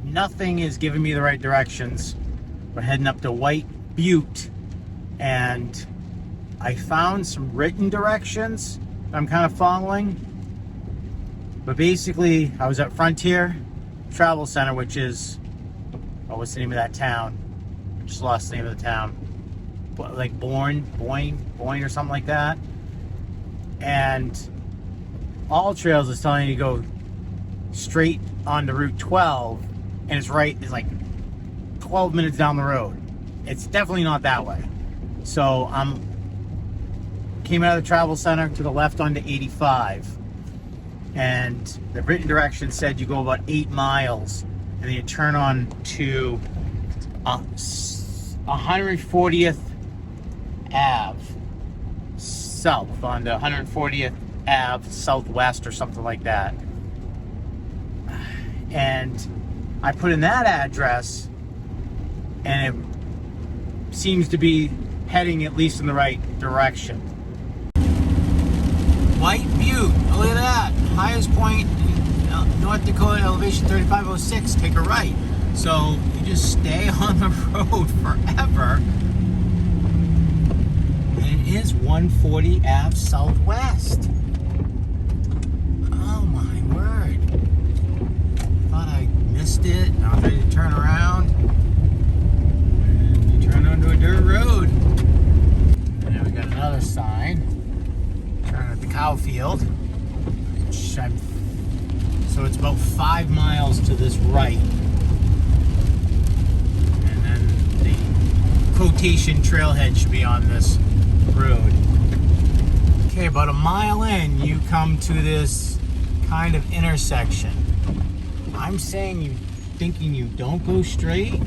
nothing is giving me the right directions. We're heading up to Butte, and I found some written directions I'm kind of following. But basically, I was at Frontier Travel Center, which is, what's the name of that town? I just lost the name of the town. Like Boyne or something like that. And All Trails is telling you to go straight onto Route 12, and it's like 12 minutes down the road. It's definitely not that way. So came out of the travel center to the left onto 85, and the written direction said you go about 8 miles, and then you turn on to 140th Ave south onto 140th Ave Southwest or something like that. And I put in that address, and it seems to be heading at least in the right direction. White Butte, oh, look at that. Highest point in North Dakota, elevation 3506, take a right. So you just stay on the road forever. And it is 140 Ave Southwest. Oh my word. Thought I missed it. Now I'm ready to turn around. And you turn onto a dirt road. And then we got another sign. Turn at the cow field. So it's about 5 miles to this right. And then the quotation trailhead should be on this road. Okay, about a mile in, you come to this kind of intersection. I'm thinking you don't go straight.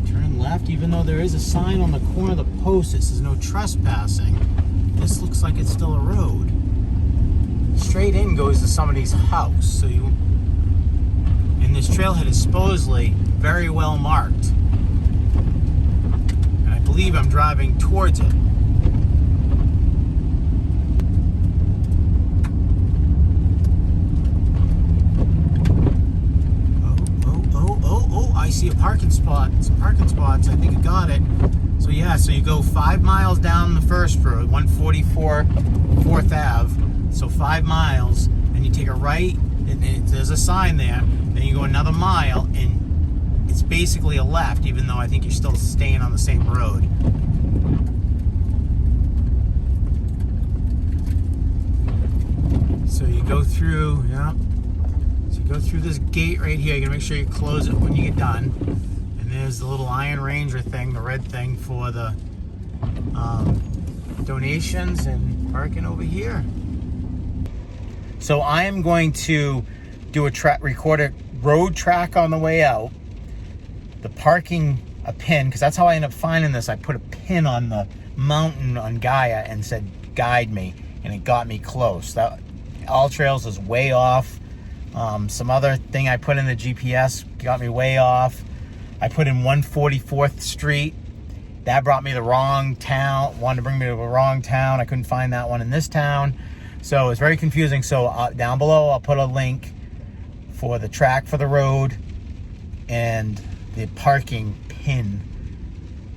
Turn left, even though there is a sign on the corner of the post that says no trespassing. This looks like it's still a road. Straight in goes to somebody's house. And this trailhead is supposedly very well marked. And I believe I'm driving towards it. Oh, I see a parking spot. Some parking spots. I think I got it. So yeah, so you go 5 miles down the first road, 144 4th Ave. So 5 miles, and you take a right, and there's a sign there. Then you go another mile, and it's basically a left, even though I think you're still staying on the same road. So you go through, So you go through this gate right here. You gotta make sure you close it when you get done. And there's the little Iron Ranger thing, the red thing for the donations and parking over here. So I am going to do record a road track on the way out. The parking, a pin, because that's how I ended up finding this. I put a pin on the mountain on Gaia and said, guide me, and it got me close. That All Trails is way off. Some other thing I put in the GPS got me way off. I put in 144th Street. That brought me to the wrong town, wanted to bring me to the wrong town. I couldn't find that one in this town. So it's very confusing. So down below, I'll put a link for the track for the road and the parking pin.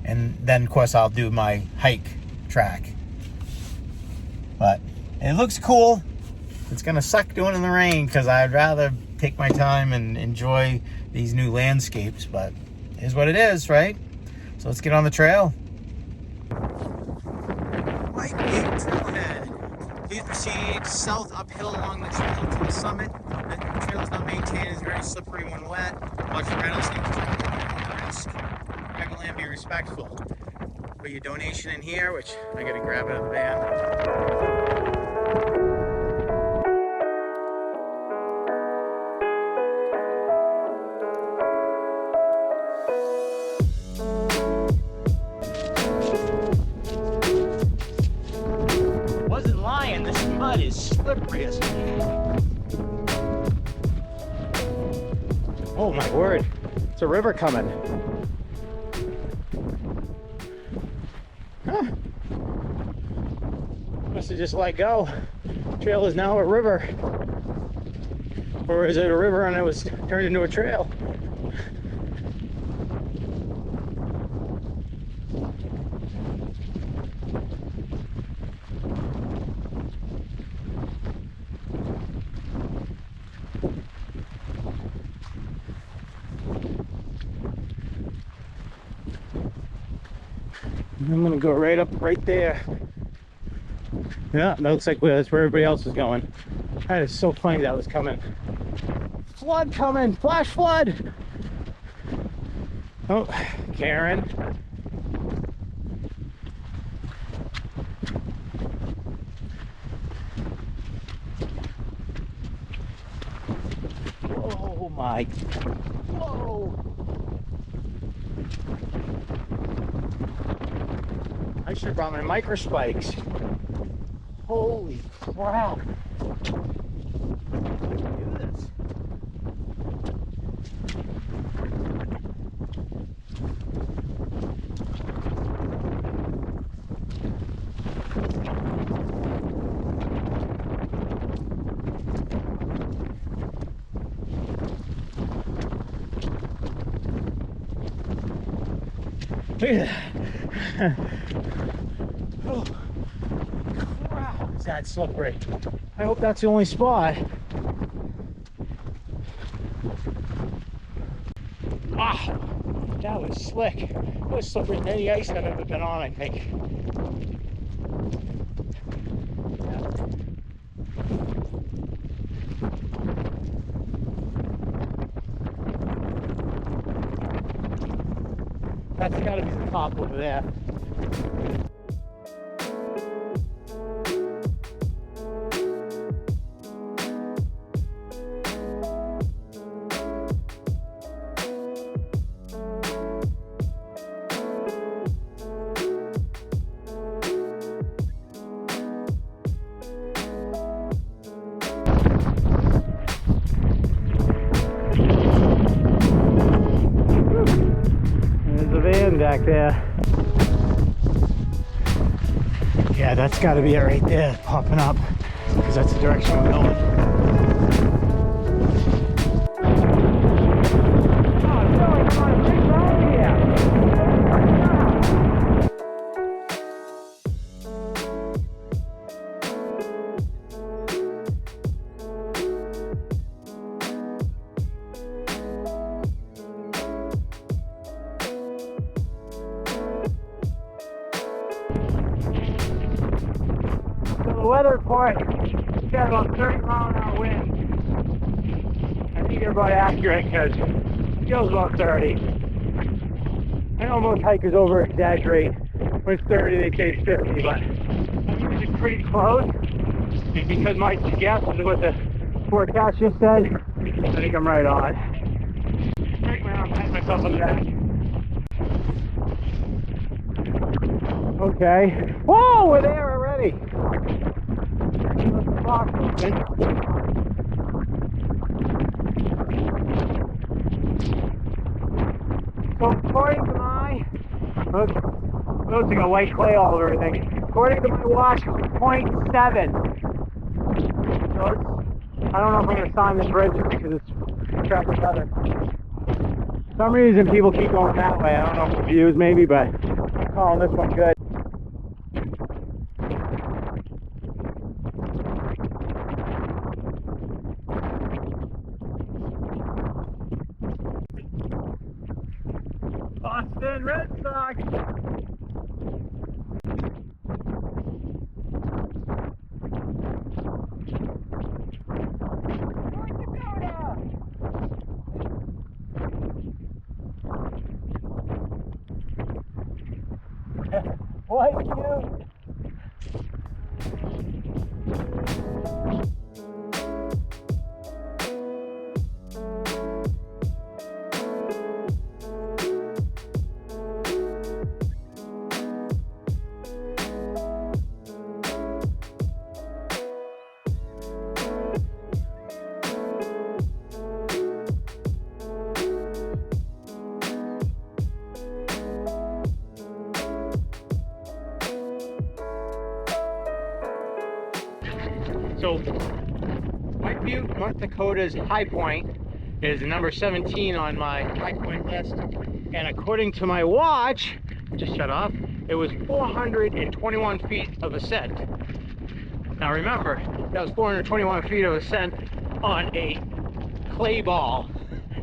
And then, of course, I'll do my hike track. But it looks cool. It's going to suck doing it in the rain because I'd rather take my time and enjoy these new landscapes. But it is what it is, right? So let's get on the trail. White Butte Trailhead. Please proceed south uphill along the trail to the summit. The trail is not maintained, it's very slippery when wet. Watch your rattlesnakes, risk. Regularly and be respectful. Put your donation in here, which I gotta grab out of the van. This mud is slippery as oh my word, it's a river coming. Huh. Must have just let go. Trail is now a river. Or is it a river and it was turned into a trail? I'm gonna go right up right there. Yeah, that looks like that's where everybody else is going. That is so funny that was coming. Flood coming! Flash flood! Oh, Karen. Oh my. Whoa! I should have brought my micro spikes. Holy crap. Do this. Look at that. Oh, crap, is that slippery. I hope that's the only spot. Wow, that was slick. It was slicker than any ice I've ever been on, I think. That's gotta be the top over there. Back there. Yeah, that's got to be it right there, popping up, because that's the direction we're going. Oh, it's really on a big road here. The weather report said about 30-mile-an-hour wind. I think you're about accurate because it feels about 30. I know most hikers over exaggerate. When it's 30, they say it's 50, but I'm usually pretty close. And because my guess is what the forecast just said, I think I'm right on. Right now, I'm patting myself on the back. Okay. Whoa, we're there already. So according to my, looks like a white clay all over everything. According to my watch, 0.7. So I don't know if I'm going to sign this register because it's traffic weather. For some reason people keep going that way. I don't know if it's views maybe, but I'm calling this one good. Boston Red Sox. Dakota. What you? So, my Butte, North Dakota's Highpoint is number 17 on my Highpoint list. And according to my watch, just shut off, it was 421 feet of ascent. Now remember, that was 421 feet of ascent on a clay ball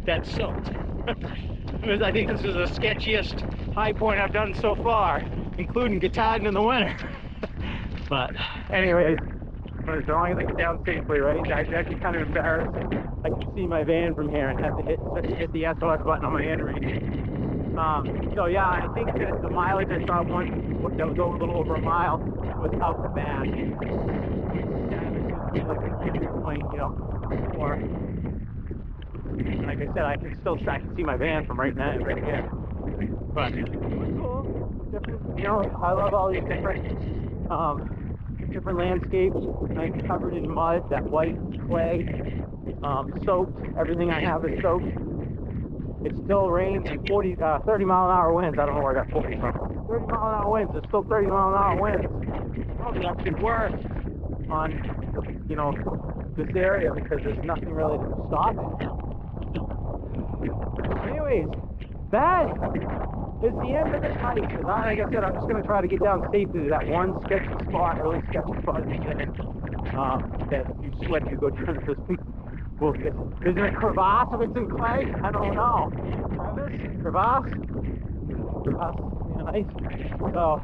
that's soaked. I think this is the sketchiest high point I've done so far, including Katahdin in the winter. But anyways, as long as I get down safely, right? That's actually kind of embarrassing. I can see my van from here and have to hit the SOS button on my hand radio. So yeah, I think that the mileage I saw once that was over a little over a mile was out the back. Point, you know, or like I said, I can see my van from right now, right here. But it was cool. Different, you know, I love all these different landscapes. Nice, covered in mud, that white clay, soaked. Everything I have is soaked. It still rains and 30 mile an hour winds. I don't know where I got 40 from. 30 mile an hour winds. It's still 30 mile an hour winds. Probably actually worse on, you know, this area because there's nothing really to stop it. Anyways, that is the end of this hike. Like I said, I'm just going to try to get down safely to that one sketchy spot, really sketchy spot that if you slip, you go down this bullshit. Is there a crevasse if it's in clay? I don't know. Crevasse? Crevasse? Yeah, nice. So,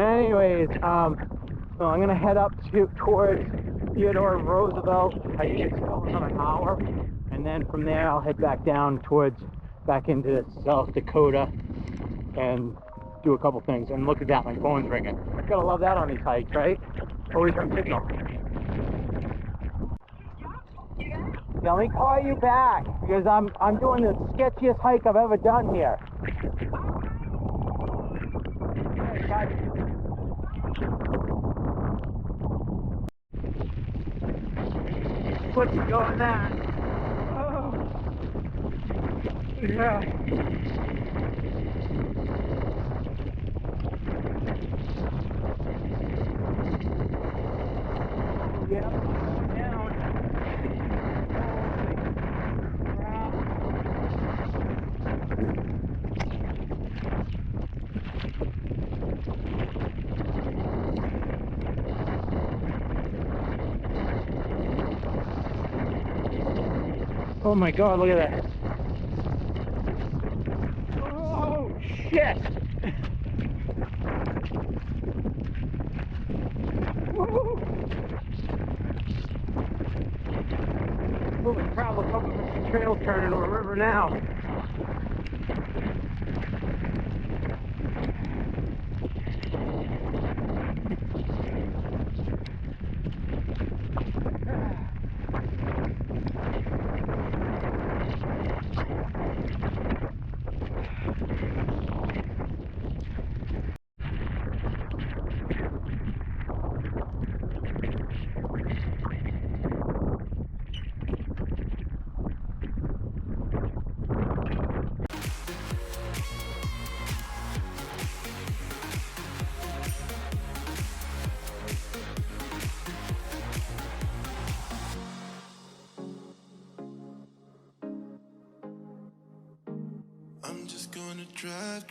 anyways, so I'm going to head up towards Theodore Roosevelt. I think it's still another hour. And then from there, I'll head back down back into South Dakota and do a couple things. And look at that, my phone's ringing. Gotta love that on these hikes, right? Always on signal. Let me call you back because I'm doing the sketchiest hike I've ever done here. What's going on? Oh, yeah. Yeah, down. Oh my God, look at that. Oh, shit. Holy crap, look how the trail's turning into a river now. I'm just gonna drive.